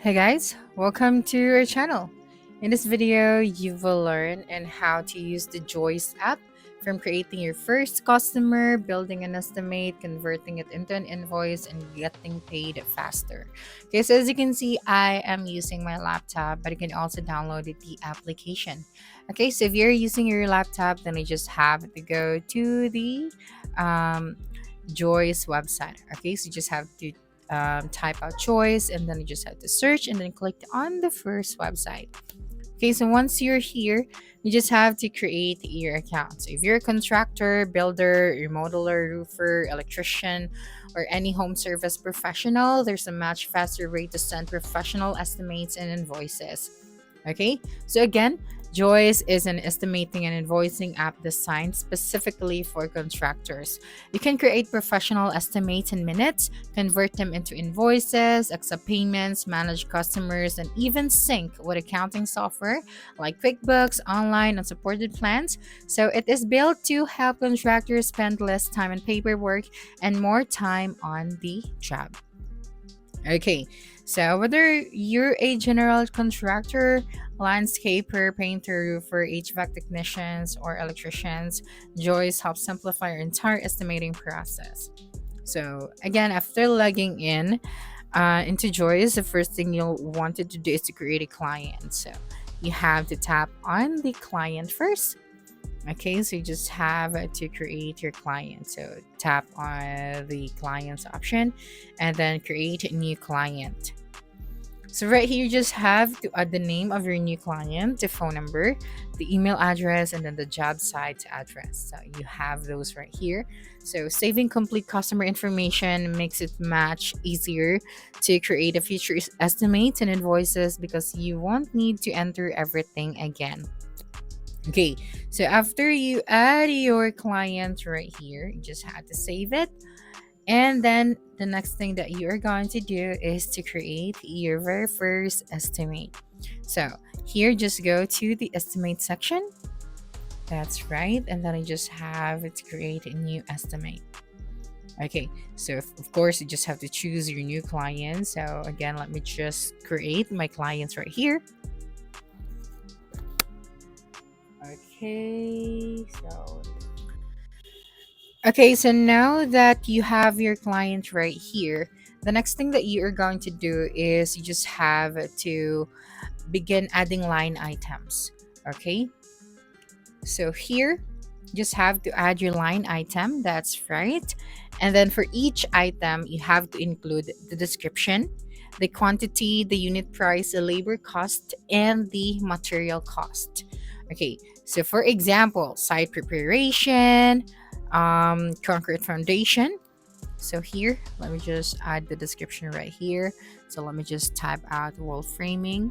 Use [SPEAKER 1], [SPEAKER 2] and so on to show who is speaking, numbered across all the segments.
[SPEAKER 1] Hey guys, welcome to our channel. In this video, you will learn on how to use the Joist app from creating your first customer, building an estimate, converting it into an invoice, and getting paid faster. Okay, so as you can see, I am using my laptop, but you can also download the application. Okay, so if you're using your laptop, then you just have to go to the um, Joy's website. Okay, so you just have to type out choice and then you just have to search and then click on the first website. Okay, so once you're here, you just have to create your account. So if you're a contractor, builder, remodeler, roofer, electrician, or any home service professional, there's a much faster way to send professional estimates and invoices. Okay, so again, Joyce is an estimating and invoicing app designed specifically for contractors. You can create professional estimates in minutes, convert them into invoices, accept payments, manage customers, and even sync with accounting software like QuickBooks, online, and supported plans. So it is built to help contractors spend less time on paperwork and more time on the job. Okay, so whether you're a general contractor, landscaper, painter, roofer, HVAC technicians, or electricians, Joyce helps simplify your entire estimating process. So again, after logging in into Joyce, the first thing you'll want to do is to create a client. So you have to tap on the client first. Okay, so you just have to create your client. So tap on the clients option and then create a new client. So right here, you just have to add the name of your new client, the phone number, the email address, and then the job site address. So you have those right here. So saving complete customer information makes it much easier to create a future estimates and invoices because you won't need to enter everything again. Okay, so after you add your client right here, you just have to save it. And then the next thing that you are going to do is to create your very first estimate. So here, just go to the estimate section. That's right. And then I just have to create a new estimate. Okay, so of course, you just have to choose your new client. So again, let me just create my clients right here. Okay, so now that you have your client right here, the next thing that you are going to do is you just have to begin adding line items. Okay, so here, just have to add your line item. That's right. And then for each item, you have to include the description, the quantity, the unit price, the labor cost, and the material cost. Okay, so for example, site preparation, concrete foundation. So here, let me just add the description right here. So let me just type out wall framing.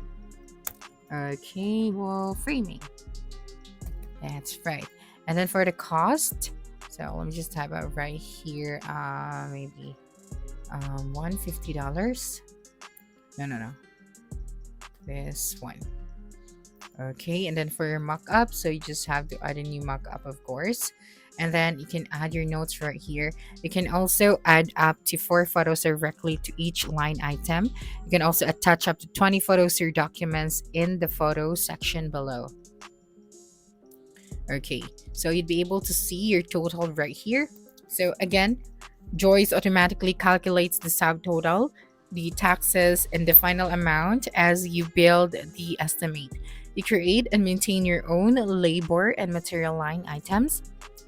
[SPEAKER 1] Okay, wall framing. That's right. And then for the cost, so let me just type out right here, maybe $150. No. This one. Okay, and then for your mock-up, so you just have to add a new mock-up, of course. And then you can add your notes right here. You can also add up to 4 photos directly to each line item. You can also attach up to 20 photos to your documents in the photo section below. Okay, so you'd be able to see your total right here. So again, Joyce automatically calculates the subtotal, the taxes, and the final amount as you build the estimate. You create and maintain your own labor and material line items,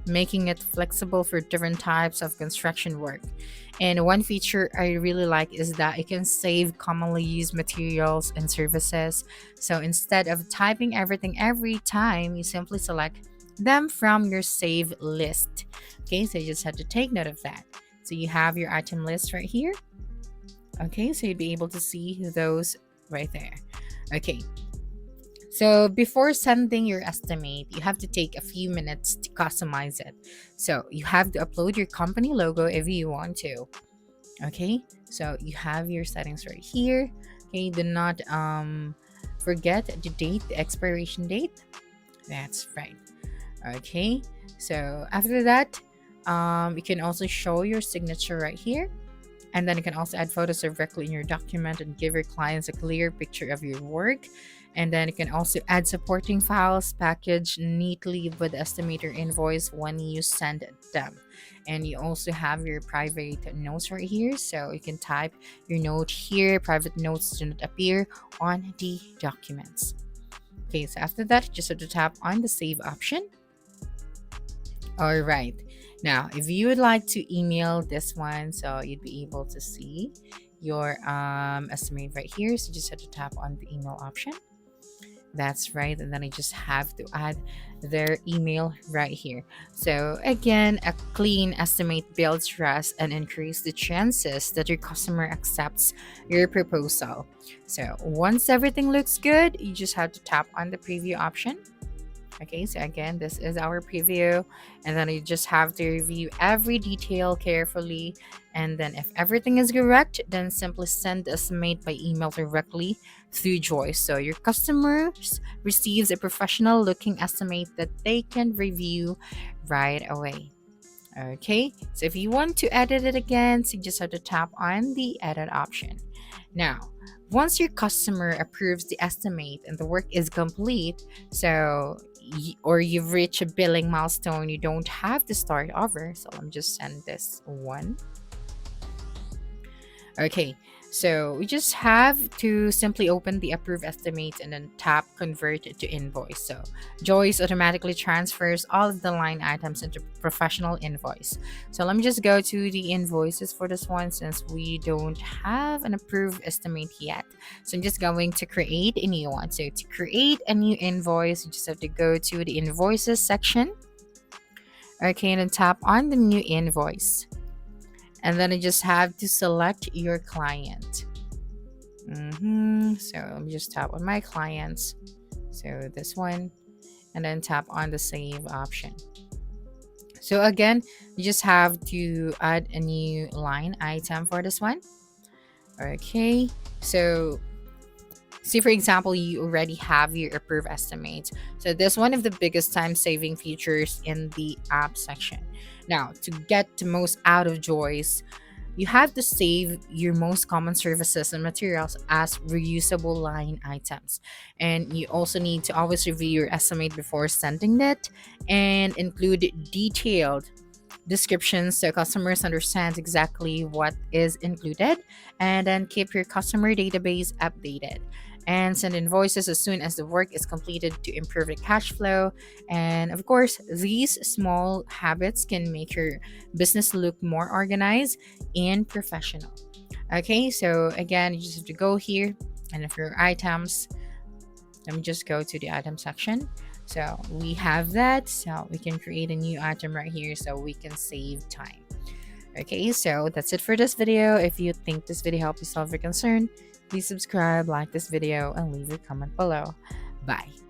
[SPEAKER 1] making it flexible for different types of construction work. And one feature I really like is that it can save commonly used materials and services. So instead of typing everything every time, you simply select them from your save list. Okay, so you just have to take note of that. So you have your item list right here. Okay, so you'd be able to see those right there. Okay, so before sending your estimate, you have to take a few minutes to customize it. So you have to upload your company logo if you want to. Okay, so you have your settings right here. Okay, do not forget the date, the expiration date. That's right. Okay, so after that, you can also show your signature right here. And then you can also add photos directly in your document and give your clients a clear picture of your work. And then you can also add supporting files packaged neatly with the estimator invoice when you send them. And you also have your private notes right here. So you can type your note here. Private notes do not appear on the documents. Okay, so after that, just have to tap on the save option. All right. Now, if you would like to email this one, so you'd be able to see your estimate right here. So just have to tap on the email option. That's right. And then I just have to add their email right here. So again, a clean estimate builds trust and increase the chances that your customer accepts your proposal. So once everything looks good, you just have to tap on the preview option. Okay, so again, this is our preview, and then you just have to review every detail carefully. And then, if everything is correct, then simply send the estimate by email directly through Joist. So your customers receives a professional looking estimate that they can review right away. Okay, so if you want to edit it again, so you just have to tap on the edit option. Now, once your customer approves the estimate and the work is complete, so or you've reached a billing milestone, you don't have to start over. So let me just send this one. Okay, so we just have to simply open the approved estimates and then tap convert to invoice. So Joist automatically transfers all of the line items into professional invoice. So let me just go to the invoices for this one since we don't have an approved estimate yet. So I'm just going to create a new one. So to create a new invoice, you just have to go to the invoices section. Okay, and then tap on the new invoice. And then you just have to select your client. So let me just tap on my clients. So this one, and then tap on the save option. So again, you just have to add a new line item for this one. Okay, so see, for example, you already have your approved estimates. So this is one of the biggest time saving features in the app section. Now, to get the most out of Joist, you have to save your most common services and materials as reusable line items. And you also need to always review your estimate before sending it and include detailed descriptions so customers understand exactly what is included, and then keep your customer database updated and send invoices as soon as the work is completed to improve the cash flow. And of course, these small habits can make your business look more organized and professional. Okay, so again, you just have to go here, and if your items, let me just go to the item section. So we have that, so we can create a new item right here so we can save time. Okay, so that's it for this video. If you think this video helped you solve your concern, please subscribe, like this video, and leave a comment below. Bye.